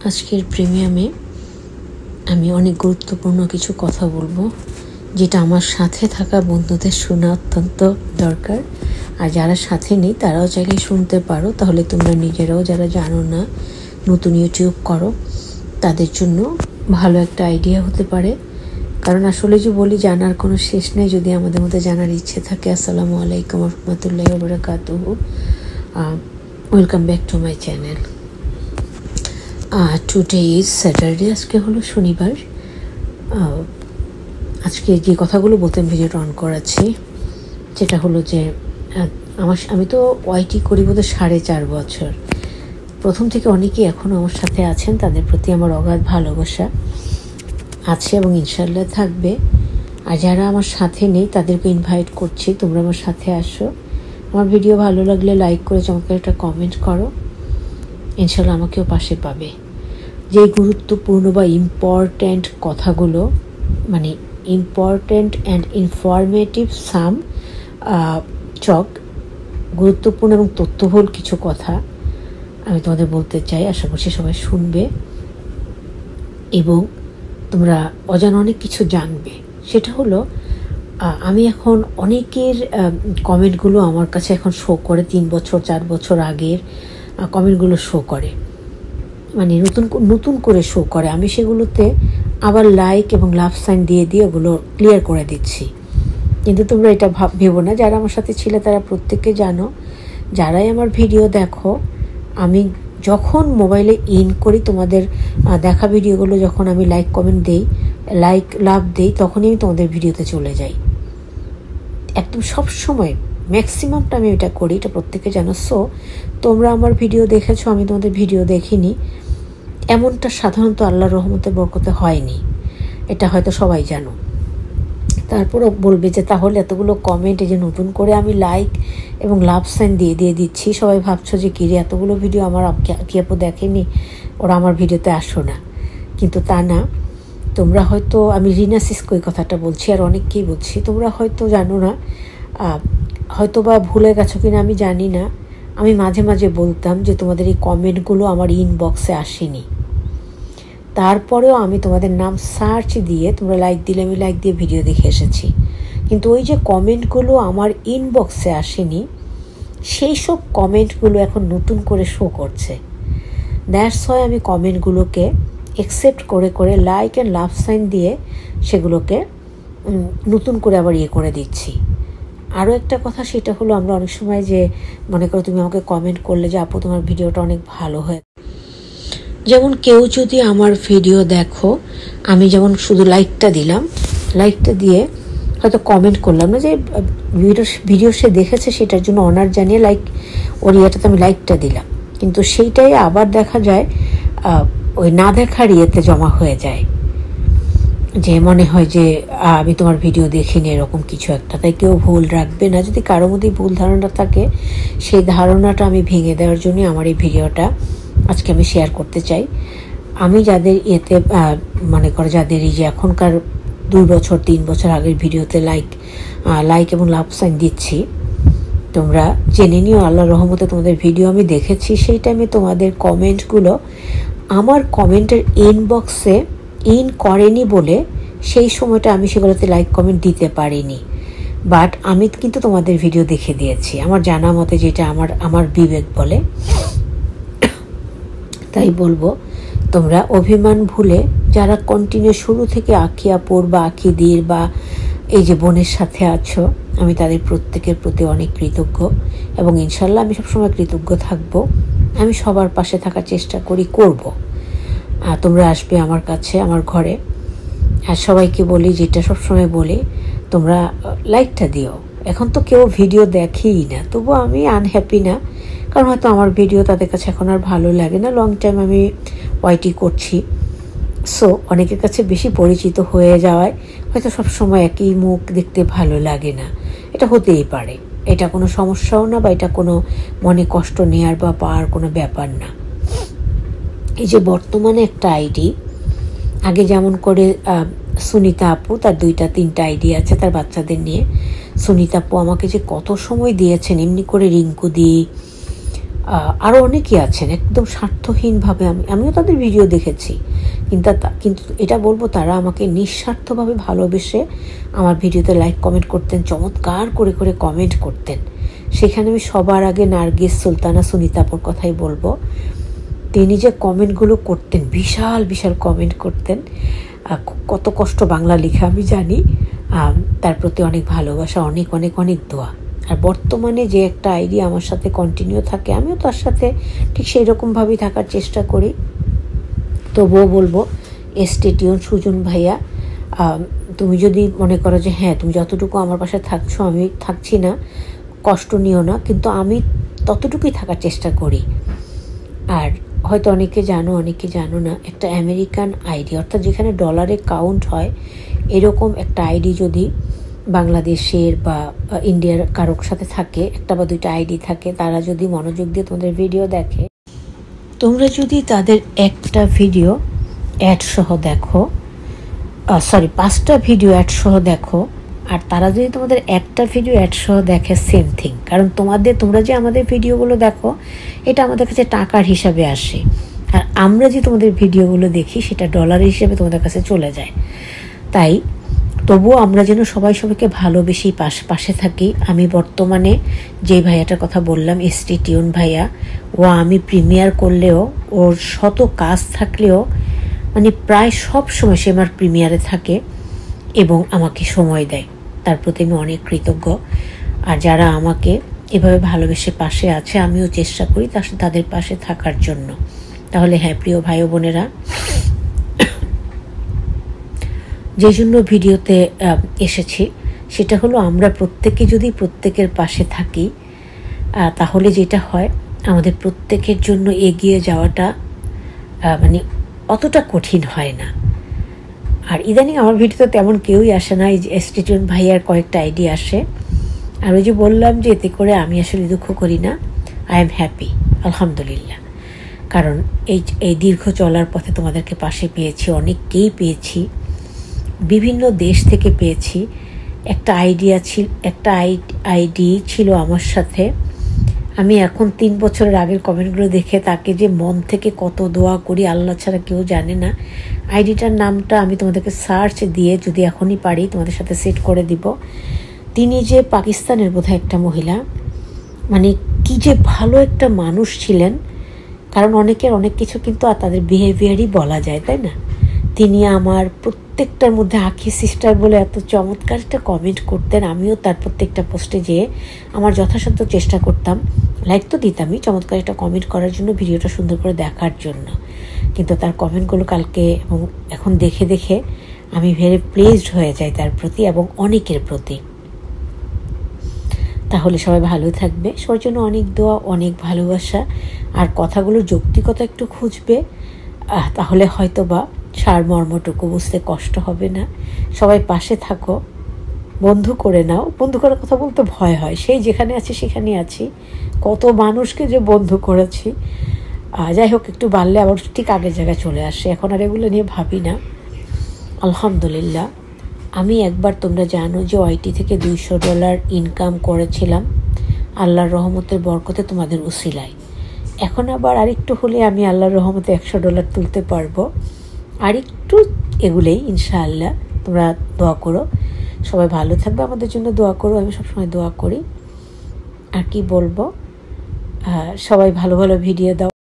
আজকের প্রিমিয়ামে আমি অনেক গুরুত্বপূর্ণ কিছু কথা বলবো, যেটা আমার সাথে থাকা বন্ধুদের শোনা অত্যন্ত দরকার। আর যারা সাথে নেই তারাও চাইলে শুনতে পারো, তাহলে তোমরা নিজেরাও যারা জানো না নতুন ইউটিউব করো তাদের জন্য ভালো একটা আইডিয়া হতে পারে। কারণ আসলে যে বলি জানার কোনো শেষ নেই, যদি আমাদের মধ্যে জানার ইচ্ছে থাকে। আসসালামু আলাইকুম রহমতুল্লাহি ওয়া বারাকাতুহু। Welcome back to my channel. Today is Saturday, আজকে হলো শনিবার। আজকে যে কথাগুলো বলতে ভিডিওটা অন করাচ্ছি যেটা হলো যে আমি তো ওয়াইটি করি বোধহয় 4.5 বছর। প্রথম থেকে অনেকেই এখনও আমার সাথে আছেন, তাদের প্রতি আমার অগাধ ভালোবাসা আছে এবং ইনশাল্লাহ থাকবে। আর যারা আমার সাথে নেই তাদেরকে ইনভাইট করছি, তোমরা আমার সাথে আসো। আমার ভিডিও ভালো লাগলে লাইক করে চমৎকার একটা কমেন্ট করো, ইনশাল্লাহ আমাকেও পাশে পাবে। যে গুরুত্বপূর্ণ বা ইম্পর্ট্যান্ট কথাগুলো, মানে ইম্পর্ট্যান্ট অ্যান্ড ইনফরমেটিভ সাম গুরুত্বপূর্ণ এবং তথ্যবহুল কিছু কথা আমি তোমাদের বলতে চাই। আশা করছি সবাই শুনবে এবং তোমরা অজানা অনেক কিছু জানবে। সেটা হলো আমি এখন অনেকের কমেন্টগুলো আমার কাছে এখন শো করে, 3 বছর 4 বছর আগের কমেন্টগুলো শো করে, মানে নতুন করে শো করে। আমি সেগুলোতে আবার লাইক এবং লাভ সাইন দিয়ে ওগুলো ক্লিয়ার করে দিচ্ছি। কিন্তু তোমরা এটা ভেবো না, যারা আমার সাথে ছিলে তারা প্রত্যেকে জানো। যারাই আমার ভিডিও দেখো, আমি যখন মোবাইলে ইন করি তোমাদের দেখা ভিডিওগুলো, যখন আমি লাইক কমেন্ট দেই, লাইক লাভ দেই, তখনই আমি তোমাদের ভিডিওতে চলে যাই। একদম সবসময় ম্যাক্সিমামটা আমি এটা করি, এটা প্রত্যেকে জানো। সো তোমরা আমার ভিডিও দেখেছো, আমি তোমাদের ভিডিও দেখিনি, এমনটা সাধারণত আল্লাহর রহমতে বরকতে হয়নি, এটা হয়তো সবাই জানো। তারপরও বলবে যে তাহলে এতগুলো কমেন্ট, এই যে নতুন করে আমি লাইক এবং লাভ সাইন দিয়ে দিচ্ছি, সবাই ভাবছো যে কিরে এতগুলো ভিডিও আমার কি আপু দেখেনি, ওরা আমার ভিডিওতে আসো না। কিন্তু তা না, তোমরা হয়তো, আমি রিনা সিসকো এই কথাটা বলছি আর অনেককেই বলছি, তোমরা হয়তো জানো না, হয়তো বা ভুলে গেছো কিনা আমি জানি না। আমি মাঝে মাঝে বলতাম যে তোমাদের এই কমেন্টগুলো আমার ইনবক্সে আসেনি, তারপরেও আমি তোমাদের নাম সার্চ দিয়ে, তোমরা লাইক দিলে আমি লাইক দিয়ে ভিডিও দেখে এসেছি। কিন্তু ওই যে কমেন্টগুলো আমার ইনবক্সে আসেনি, সেই সব কমেন্টগুলো এখন নতুন করে শো করছে। দ্যাটস হয় আমি কমেন্টগুলোকে অ্যাকসেপ্ট করে লাইক অ্যান্ড লাভ সাইন দিয়ে সেগুলোকে নতুন করে আবার করে দিচ্ছি। আরও একটা কথা, সেটা হলো আমরা অনেক সময় যে মনে করো তুমি আমাকে কমেন্ট করলে যে আপু তোমার ভিডিওটা অনেক ভালো হয়, যেমন কেউ যদি আমার ভিডিও দেখো, আমি যেমন শুধু লাইকটা দিলাম, লাইকটা দিয়ে হয়তো কমেন্ট করলাম না যে ভিডিও সে দেখেছে, সেটার জন্য অনার জানিয়ে লাইক ওর ইয়েটাতে আমি লাইকটা দিলাম, কিন্তু সেইটাই আবার দেখা যায় ওই না দেখার ইয়েতে জমা হয়ে যায়, যে মনে হয় যে আমি তোমার ভিডিও দেখিনি, এরকম কিছু একটা। তাই কেউ ভুল রাখবে না, যদি কারোর মধ্যে ভুল ধারণা থাকে সেই ধারণাটা আমি ভেঙে দেওয়ার জন্য আমার এই ভিডিওটা আজকে আমি শেয়ার করতে চাই। আমি যাদের এতে মনে করো, যাদের এই যে এখনকার 2 বছর 3 বছর আগের ভিডিওতে লাইক এবং লাভ সাইন দিচ্ছি, তোমরা জেনে নিও আল্লাহর রহমতে তোমাদের ভিডিও আমি দেখেছি। সেই টাইমে তোমাদের কমেন্টগুলো আমার কমেন্টের ইনবক্সে ইন করেনি বলে সেই সময়টা আমি সেগুলোতে লাইক কমেন্ট দিতে পারিনি, বাট আমি কিন্তু তোমাদের ভিডিও দেখে দিয়েছি আমার জানা মতে, যেটা আমার বিবেক বলে। তাই বলবো, তোমরা অভিমান ভুলে যারা কন্টিনিউ শুরু থেকে আঁকি আপুর বা আঁকিদির বা এই যে বোনের সাথে আছো, আমি তাদের প্রত্যেকের প্রতি অনেক কৃতজ্ঞ এবং ইনশাল্লাহ আমি সবসময় কৃতজ্ঞ থাকবো। আমি সবার পাশে থাকার চেষ্টা করব। তোমরা আসবে আমার কাছে, আমার ঘরে। আর সবাইকে বলি, যেটা সবসময় বলি, তোমরা লাইকটা দিও। এখন তো কেউ ভিডিও দেখেই না, তবু আমি আনহ্যাপি না, কারণ হয়তো আমার ভিডিও তাদের কাছে এখন আর ভালো লাগে না। লং টাইম আমি ওয়াইটি করছি, সো অনেকের কাছে বেশি পরিচিত হয়ে যাওয়ায় হয়তো সবসময় একই মুখ দেখতে ভালো লাগে না। এটা হতেই পারে, এটা কোনো সমস্যাও না, বা এটা কোনো মনে কষ্ট নেওয়ার বা পাওয়ার কোনো ব্যাপার না। এই যে বর্তমানে একটা আইডি, আগে যেমন করে সুনিতা আপু, তার 2-3টা আইডি আছে তার বাচ্চাদের নিয়ে। সুনিতা আপু আমাকে যে কত সময় দিয়েছেন, এমনি করে রিঙ্কু দি, আরও অনেকেই আছেন একদম স্বার্থহীনভাবে, আমিও তাদের ভিডিও দেখেছি, কিন্তু এটা বলবো তারা আমাকে নিঃস্বার্থভাবে ভালোবেসে আমার ভিডিওতে লাইক কমেন্ট করতেন, চমৎকার করে করে কমেন্ট করতেন। সেখানে আমি সবার আগে নার্গিস সুলতানা সুনিতাপুর কথাই বলবো। তিনি যে কমেন্টগুলো করতেন, বিশাল বিশাল কমেন্ট করতেন, কত কষ্ট বাংলা লেখা আমি জানি। তার প্রতি অনেক ভালোবাসা, অনেক অনেক অনেক দোয়া। আর বর্তমানে যে একটা আইডিয়া আমার সাথে কন্টিনিউ থাকে, আমিও তার সাথে ঠিক সেই রকমভাবেই থাকার চেষ্টা করি। তবুও বলবো স্টে টিউন সুজন ভাইয়া, তুমি যদি মনে করো যে হ্যাঁ তুমি যতটুকু আমার পাশে থাকছো আমি থাকছি না, কষ্ট নিও না, কিন্তু আমি ততটুকুই থাকার চেষ্টা করি। আর হয়তো অনেকে জানো অনেকে জানো না, একটা আমেরিকান আইডি অর্থাৎ যেখানে ডলারে কাউন্ট হয় এরকম একটা আইডি যদি বাংলাদেশের বা ইন্ডিয়ার কারোর সাথে থাকে, একটা বা দুইটা আইডি থাকে, তারা যদি মনোযোগ দিয়ে তোমাদের ভিডিও দেখে, তোমরা যদি তাদের একটা ভিডিও অ্যাড সহ দেখো, 5টা ভিডিও অ্যাড সহ দেখো, আর তারা যদি তোমাদের একটা ভিডিও অ্যাড সহ দেখে, সেম থিং। কারণ তোমরা যে আমাদের ভিডিওগুলো দেখো এটা আমাদের কাছে টাকার হিসাবে আসে, আর আমরা যে তোমাদের ভিডিওগুলো দেখি সেটা ডলারের হিসাবে তোমাদের কাছে চলে যায়। তাই তবুও আমরা যেন সবাই সবাইকে ভালোবেসে পাশে থাকি। আমি বর্তমানে যে ভাইয়াটার কথা বললাম স্টে টিউন ভাইয়া, আমি প্রিমিয়ার করলেও ওর শত কাজ থাকলেও মানে প্রায় সব সময় সে আমার প্রিমিয়ারে থাকে এবং আমাকে সময় দেয়, তার প্রতি আমি অনেক কৃতজ্ঞ। আর যারা আমাকে এভাবে ভালোবেসে পাশে আছে, আমিও চেষ্টা করি তাদের পাশে থাকার জন্য। তাহলে হ্যাঁ প্রিয় ভাই ও বোনেরা, যে জন্য ভিডিওতে এসেছি সেটা হলো আমরা প্রত্যেকে যদি প্রত্যেকের পাশে থাকি, তাহলে যেটা হয় আমাদের প্রত্যেকের জন্য এগিয়ে যাওয়াটা মানে অতটা কঠিন হয় না। আর ইদানিং আমার ভিডিওতে তেমন কেউই আসে না, এই যে স্টুডেন্ট ভাইয়ার কয়েকটা আইডি আসে। আর ওই যে বললাম যে এতে করে আমি আসলে দুঃখ করি না, আই এম হ্যাপি, আলহামদুলিল্লাহ। কারণ এই দীর্ঘ চলার পথে তোমাদেরকে পাশে পেয়েছি, অনেককেই পেয়েছি, বিভিন্ন দেশ থেকে পেয়েছি। একটা আইডি ছিল আমার সাথে, আমি এখন 3 বছরের আগের কমেন্টগুলো দেখে তাকে যে মন থেকে কত দোয়া করি, আল্লাহ ছাড়া কেউ জানে না। আইডিটার নামটা আমি তোমাদেরকে সার্চ দিয়ে যদি এখনই পারি তোমাদের সাথে সেট করে দিব। তিনি যে পাকিস্তানের বোধহয় একটা মহিলা, মানে কি যে ভালো একটা মানুষ ছিলেন। কারণ অনেকের অনেক কিছু কিন্তু আর তাদের বিহেভিয়ারই বলা যায়, তাই না? তিনি আমার প্রত্যেকটার মধ্যে আখি সিস্টার বলে এত চমৎকার একটা কমেন্ট করতেন। আমিও তার প্রত্যেকটা পোস্টে যেয়ে আমার যথাসাধ্য চেষ্টা করতাম, লাইক তো দিতামই, চমৎকার একটা কমেন্ট করার জন্য, ভিডিওটা সুন্দর করে দেখার জন্য। কিন্তু তার কমেন্টগুলো কালকে এবং এখন দেখে দেখে আমি ভেরি প্লেজড হয়ে যাই তার প্রতি এবং অনেকের প্রতি। তাহলে সবাই ভালো থাকবে, সবার জন্য অনেক দোয়া, অনেক ভালোবাসা। আর কথাগুলোর যৌক্তিকতা একটু খুঁজবে, তাহলে হয়তো বা সারমর্মটুকু বুঝতে কষ্ট হবে না। সবাই পাশে থাকো, বন্ধু করে নাও। বন্ধু করার কথা বলতে ভয় হয়, সেই যেখানে আছি সেখানেই আছি, কত মানুষকে যে বন্ধু করেছি। যাই হোক, একটু বাড়লে আবার ঠিক আগের জায়গায় চলে আসে, এখন আর এগুলো নিয়ে ভাবি না, আলহামদুলিল্লাহ। আমি একবার তোমরা জানো যে ওয়াইটি থেকে $200 ইনকাম করেছিলাম আল্লাহর রহমতের বরকতে, তোমাদের উসিলায়। এখন আবার আরেকটু হলে আমি আল্লাহর রহমতে $100 তুলতে পারবো। আরেকটু এগুলোই ইনশাআল্লাহ। তোমরা দোয়া করো, সবাই ভালো থাকবে, আমাদের জন্য দোয়া করো, আমি সবসময় দোয়া করি। আর কি বলবো, সবাই ভালো ভালো ভিডিও দাও।